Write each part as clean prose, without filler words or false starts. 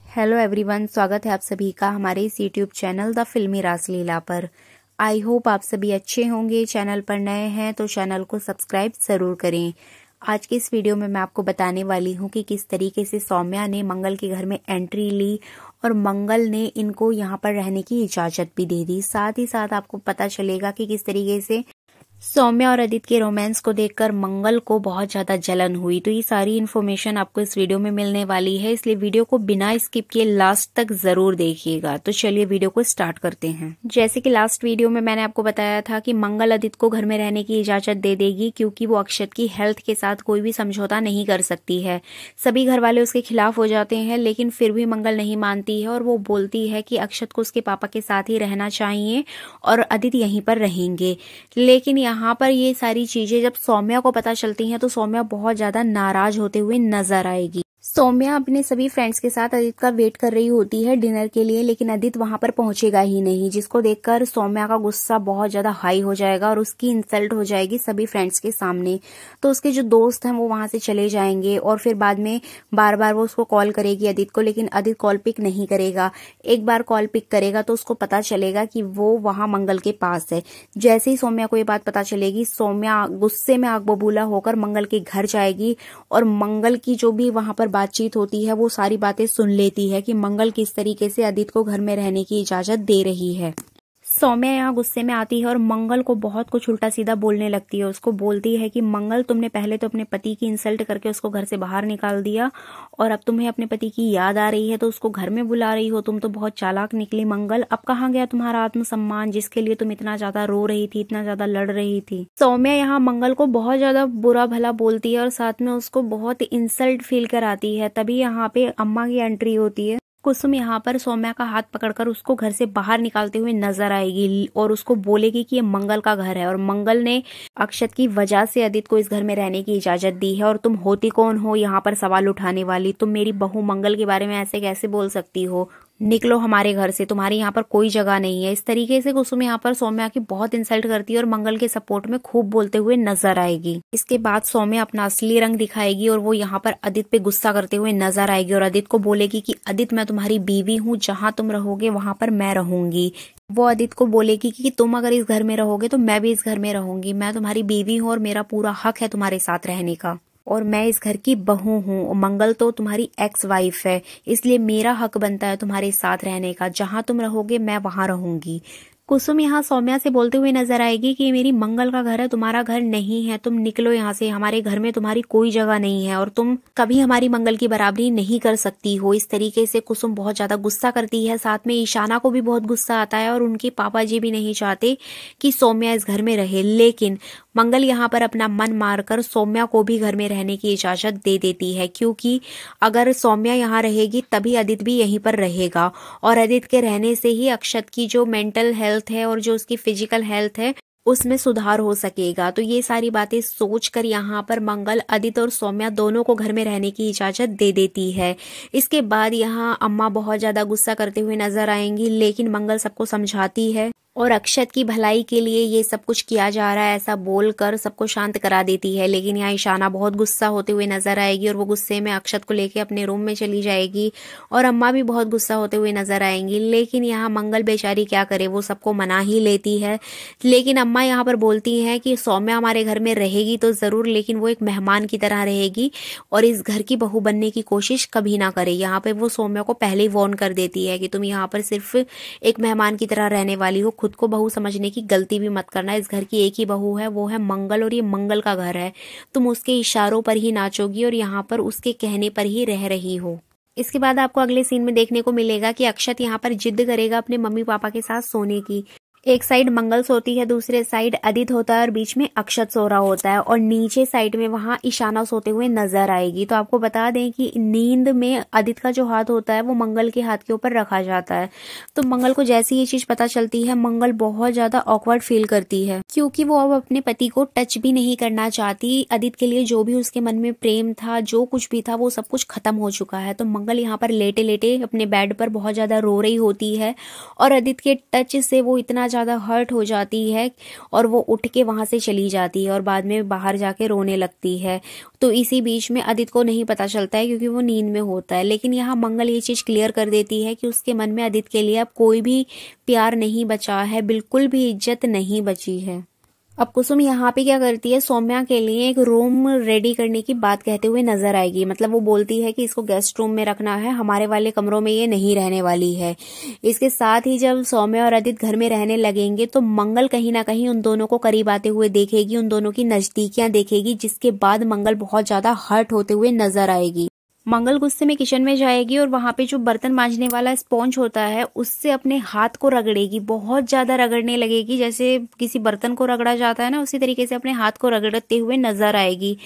Hello everyone, स्वागत है आप सभी का हमारे इस यूट्यूब चैनल द फिल्मी रासलीला पर। आई होप आप सभी अच्छे होंगे। चैनल पर नए हैं तो चैनल को सब्सक्राइब जरूर करें। आज के इस वीडियो में मैं आपको बताने वाली हूँ कि किस तरीके से सौम्या ने मंगल के घर में एंट्री ली और मंगल ने इनको यहाँ पर रहने की इजाजत भी दे दी। साथ ही साथ आपको पता चलेगा कि किस तरीके से सौम्या और आदित्य के रोमांस को देखकर मंगल को बहुत ज्यादा जलन हुई। तो ये सारी इन्फॉर्मेशन आपको इस वीडियो में मिलने वाली है, इसलिए वीडियो को बिना स्किप किए लास्ट तक जरूर देखिएगा। तो चलिए वीडियो को स्टार्ट करते हैं। जैसे कि लास्ट वीडियो में मैंने आपको बताया था कि मंगल आदित्य को घर में रहने की इजाजत दे देगी, क्योंकि वो अक्षत की हेल्थ के साथ कोई भी समझौता नहीं कर सकती है। सभी घर वाले उसके खिलाफ हो जाते हैं, लेकिन फिर भी मंगल नहीं मानती है और वो बोलती है कि अक्षत को उसके पापा के साथ ही रहना चाहिए और आदित्य यहीं पर रहेंगे। लेकिन यहाँ पर ये सारी चीजें जब सौम्या को पता चलती हैं तो सौम्या बहुत ज्यादा नाराज होते हुए नजर आएगी। सौम्या अपने सभी फ्रेंड्स के साथ आदित्य का वेट कर रही होती है डिनर के लिए, लेकिन आदित्य वहां पर पहुंचेगा ही नहीं, जिसको देखकर सौम्या का गुस्सा बहुत ज्यादा हाई हो जाएगा और उसकी इंसल्ट हो जाएगी सभी फ्रेंड्स के सामने। तो उसके जो दोस्त हैं वो वहां से चले जाएंगे और फिर बाद में बार बार वो उसको कॉल करेगी आदित्य को, लेकिन आदित्य कॉल पिक नहीं करेगा। एक बार कॉल पिक करेगा तो उसको पता चलेगा कि वो वहां मंगल के पास है। जैसे ही सौम्या को ये बात पता चलेगी, सौम्या गुस्से में आग बबूला होकर मंगल के घर जाएगी और मंगल की जो भी वहां पर बातचीत होती है वो सारी बातें सुन लेती है कि मंगल किस तरीके से आदित्य को घर में रहने की इजाजत दे रही है। सौम्या यहाँ गुस्से में आती है और मंगल को बहुत कुछ उल्टा सीधा बोलने लगती है। उसको बोलती है कि मंगल, तुमने पहले तो अपने पति की इंसल्ट करके उसको घर से बाहर निकाल दिया और अब तुम्हें अपने पति की याद आ रही है तो उसको घर में बुला रही हो। तुम तो बहुत चालाक निकली मंगल। अब कहाँ गया तुम्हारा आत्मसम्मान, जिसके लिए तुम इतना ज्यादा रो रही थी, इतना ज्यादा लड़ रही थी। सौम्या यहाँ मंगल को बहुत ज्यादा बुरा भला बोलती है और साथ में उसको बहुत इंसल्ट फील कराती है। तभी यहाँ पे अम्मा की एंट्री होती है। कुसुम यहाँ पर सौम्या का हाथ पकड़कर उसको घर से बाहर निकालते हुए नजर आएगी और उसको बोलेगी कि ये मंगल का घर है और मंगल ने अक्षत की वजह से आदित्य को इस घर में रहने की इजाजत दी है और तुम होती कौन हो यहाँ पर सवाल उठाने वाली। तुम मेरी बहू मंगल के बारे में ऐसे कैसे बोल सकती हो, निकलो हमारे घर से, तुम्हारी यहाँ पर कोई जगह नहीं है। इस तरीके से कुसुम यहाँ पर सौम्या की बहुत इंसल्ट करती है और मंगल के सपोर्ट में खूब बोलते हुए नजर आएगी। इसके बाद सौम्या अपना असली रंग दिखाएगी और वो यहाँ पर आदित्य पे गुस्सा करते हुए नजर आएगी और आदित्य को बोलेगी कि आदित्य, मैं तुम्हारी बीवी हूँ, जहाँ तुम रहोगे वहां पर मैं रहूंगी। वो आदित्य को बोलेगी कि तुम अगर इस घर में रहोगे तो मैं भी इस घर में रहूंगी। मैं तुम्हारी बीवी हूँ और मेरा पूरा हक है तुम्हारे साथ रहने का और मैं इस घर की बहू हूँ। मंगल तो तुम्हारी एक्स वाइफ है, इसलिए मेरा हक बनता है तुम्हारे साथ रहने का। जहां तुम रहोगे मैं वहां रहूंगी। कुसुम यहाँ सौम्या से बोलते हुए नजर आएगी कि मेरी मंगल का घर है, तुम्हारा घर नहीं है। तुम निकलो यहाँ से, हमारे घर में तुम्हारी कोई जगह नहीं है और तुम कभी हमारी मंगल की बराबरी नहीं कर सकती हो। इस तरीके से कुसुम बहुत ज्यादा गुस्सा करती है। साथ में ईशाना को भी बहुत गुस्सा आता है और उनके पापा जी भी नहीं चाहते कि सौम्या इस घर में रहे, लेकिन मंगल यहाँ पर अपना मन मारकर सौम्या को भी घर में रहने की इजाजत दे देती है, क्योंकि अगर सौम्या यहाँ रहेगी तभी आदित्य भी यहीं पर रहेगा और आदित्य के रहने से ही अक्षत की जो मेंटल हेल्थ है और जो उसकी फिजिकल हेल्थ है उसमें सुधार हो सकेगा। तो ये सारी बातें सोचकर यहाँ पर मंगल आदित्य और सौम्या दोनों को घर में रहने की इजाजत दे देती है। इसके बाद यहाँ अम्मा बहुत ज्यादा गुस्सा करते हुए नजर आएंगी, लेकिन मंगल सबको समझाती है और अक्षत की भलाई के लिए ये सब कुछ किया जा रहा है ऐसा बोलकर सबको शांत करा देती है। लेकिन यहाँ ईशाना बहुत गुस्सा होते हुए नजर आएगी और वो गुस्से में अक्षत को लेके अपने रूम में चली जाएगी और अम्मा भी बहुत गुस्सा होते हुए नजर आएंगी। लेकिन यहाँ मंगल बेचारी क्या करे, वो सबको मना ही लेती है। लेकिन अम्मा यहाँ पर बोलती हैं कि सौम्या हमारे घर में रहेगी तो जरूर, लेकिन वो एक मेहमान की तरह रहेगी और इस घर की बहू बनने की कोशिश कभी ना करे। यहाँ पे वो सौम्या को पहले ही वार्न कर देती है कि तुम यहाँ पर सिर्फ एक मेहमान की तरह रहने वाली हो, खुद को बहू समझने की गलती भी मत करना। इस घर की एक ही बहू है, वो है मंगल और ये मंगल का घर है। तुम उसके इशारों पर ही नाचोगी और यहाँ पर उसके कहने पर ही रह रही हो। इसके बाद आपको अगले सीन में देखने को मिलेगा कि अक्षत यहाँ पर जिद करेगा अपने मम्मी पापा के साथ सोने की। एक साइड मंगल सोती है, दूसरे साइड आदित्य होता है और बीच में अक्षत सो रहा होता है और नीचे साइड में वहां ईशाना सोते हुए नजर आएगी। तो आपको बता दें कि नींद में आदित्य का जो हाथ होता है वो मंगल के हाथ के ऊपर रखा जाता है। तो मंगल को जैसे ये चीज पता चलती है, मंगल बहुत ज्यादा ऑकवर्ड फील करती है, क्योंकि वो अब अपने पति को टच भी नहीं करना चाहती। आदित्य के लिए जो भी उसके मन में प्रेम था, जो कुछ भी था, वो सब कुछ खत्म हो चुका है। तो मंगल यहाँ पर लेटे लेटे अपने बेड पर बहुत ज्यादा रो रही होती है और आदित्य के टच से वो इतना ज़्यादा हर्ट हो जाती है और वो उठ के वहाँ से चली जाती है और बाद में बाहर जाके रोने लगती है। तो इसी बीच में आदित्य को नहीं पता चलता है क्योंकि वो नींद में होता है। लेकिन यहाँ मंगल ये चीज़ क्लियर कर देती है कि उसके मन में आदित्य के लिए अब कोई भी प्यार नहीं बचा है, बिल्कुल भी इज्जत नहीं बची है। अब कुसुम यहाँ पे क्या करती है, सौम्या के लिए एक रूम रेडी करने की बात कहते हुए नजर आएगी। मतलब वो बोलती है कि इसको गेस्ट रूम में रखना है, हमारे वाले कमरों में ये नहीं रहने वाली है। इसके साथ ही जब सौम्या और आदित्य घर में रहने लगेंगे तो मंगल कहीं ना कहीं उन दोनों को करीब आते हुए देखेगी, उन दोनों की नजदीकियां देखेगी, जिसके बाद मंगल बहुत ज्यादा हर्ट होते हुए नजर आएगी। मंगल गुस्से में किचन में जाएगी और वहां पे जो बर्तन मांजने वाला स्पॉन्ज होता है उससे अपने हाथ को रगड़ेगी, बहुत ज्यादा रगड़ने लगेगी। जैसे किसी बर्तन को रगड़ा जाता है ना, उसी तरीके से अपने हाथ को रगड़ते हुए नजर आएगी।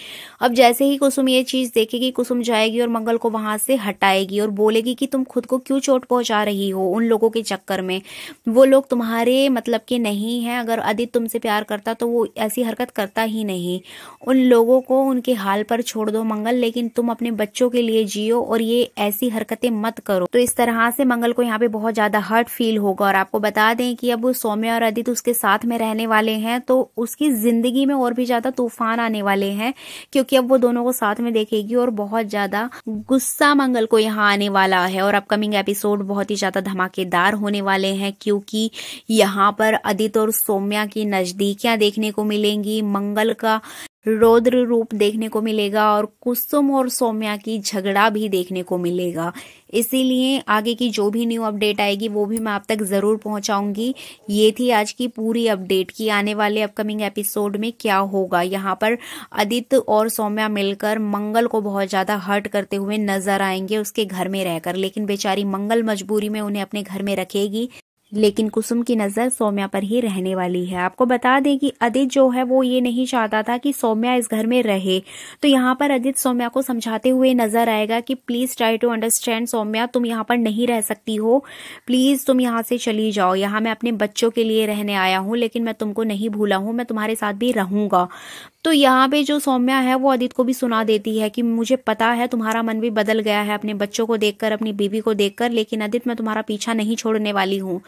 अब जैसे ही कुसुम ये चीज देखेगी, कुसुम जाएगी और मंगल को वहां से हटाएगी और बोलेगी कि तुम खुद को क्यों चोट पहुंचा रही हो उन लोगों के चक्कर में। वो लोग तुम्हारे मतलब के नहीं है। अगर आदित्य तुमसे प्यार करता तो वो ऐसी हरकत करता ही नहीं। उन लोगों को उनके हाल पर छोड़ दो मंगल, लेकिन तुम अपने बच्चों के लिए जियो और ये ऐसी हरकतें मत करो। तो इस तरह से मंगल को यहाँ पे बहुत ज्यादा हर्ट फील होगा। और आपको बता दें कि अब सौम्या और आदित्य उसके साथ में रहने वाले हैं तो उसकी जिंदगी में और भी ज्यादा तूफान आने वाले हैं, क्योंकि अब वो दोनों को साथ में देखेगी और बहुत ज्यादा गुस्सा मंगल को यहाँ आने वाला है। और अपकमिंग एपिसोड बहुत ही ज्यादा धमाकेदार होने वाले हैं, क्योंकि यहाँ पर आदित्य और सौम्या की नजदीकियां देखने को मिलेंगी, मंगल का रौद्र रूप देखने को मिलेगा और कुसुम और सौम्या की झगड़ा भी देखने को मिलेगा। इसीलिए आगे की जो भी न्यू अपडेट आएगी वो भी मैं आप तक जरूर पहुंचाऊंगी। ये थी आज की पूरी अपडेट की आने वाले अपकमिंग एपिसोड में क्या होगा। यहाँ पर आदित्य और सौम्या मिलकर मंगल को बहुत ज्यादा हर्ट करते हुए नजर आएंगे उसके घर में रहकर, लेकिन बेचारी मंगल मजबूरी में उन्हें अपने घर में रखेगी। लेकिन कुसुम की नजर सौम्या पर ही रहने वाली है। आपको बता दें कि आदित्य जो है वो ये नहीं चाहता था कि सौम्या इस घर में रहे। तो यहाँ पर आदित्य सौम्या को समझाते हुए नजर आएगा कि please try to understand Saumya, तुम यहाँ पर नहीं रह सकती हो, प्लीज तुम यहाँ से चली जाओ। यहाँ मैं अपने बच्चों के लिए रहने आया हूँ, लेकिन मैं तुमको नहीं भूला हूँ, मैं तुम्हारे साथ भी रहूंगा। तो यहाँ पे जो सौम्या है वो आदित्य को भी सुना देती है कि मुझे पता है तुम्हारा मन भी बदल गया है अपने बच्चों को देखकर, अपनी बीवी को देखकर, लेकिन आदित्य मैं तुम्हारा पीछा नहीं छोड़ने वाली हूँ।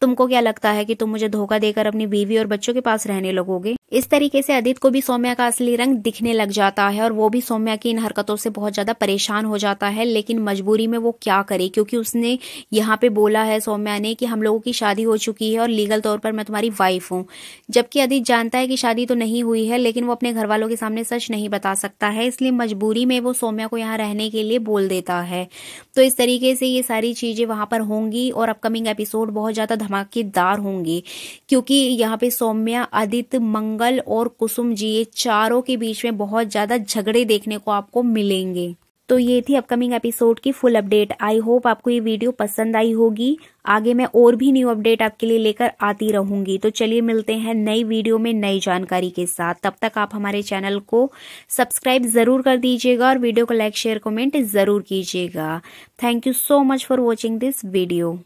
तुमको क्या लगता है कि तुम मुझे धोखा देकर अपनी बीवी और बच्चों के पास रहने लगोगे? इस तरीके से आदित्य को भी सौम्या का असली रंग दिखने लग जाता है और वो भी सौम्या की इन हरकतों से बहुत ज्यादा परेशान हो जाता है। लेकिन मजबूरी में वो क्या करे, क्योंकि उसने यहाँ पे बोला है सौम्या ने कि हम लोगों की शादी हो चुकी है और लीगल तौर पर मैं तुम्हारी वाइफ हूँ। जबकि आदित्य जानता है कि शादी तो नहीं हुई है, लेकिन वो अपने घर वालों के सामने सच नहीं बता सकता है, इसलिए मजबूरी में वो सौम्या को यहाँ रहने के लिए बोल देता है। तो इस तरीके से ये सारी चीजें वहां पर होंगी और अपकमिंग एपिसोड बहुत ज्यादा धमाकेदार होंगे, क्योंकि यहाँ पे सौम्या, आदित्य, मंगल और कुसुम जी, ये चारों के बीच में बहुत ज्यादा झगड़े देखने को आपको मिलेंगे। तो ये थी अपकमिंग एपिसोड की फुल अपडेट। आई होप आपको ये वीडियो पसंद आई होगी। आगे मैं और भी न्यू अपडेट आपके लिए लेकर आती रहूंगी। तो चलिए मिलते हैं नई वीडियो में नई जानकारी के साथ। तब तक आप हमारे चैनल को सब्सक्राइब जरूर कर दीजिएगा और वीडियो को लाइक शेयर कमेंट जरूर कीजिएगा। Thank you so much for watching this video.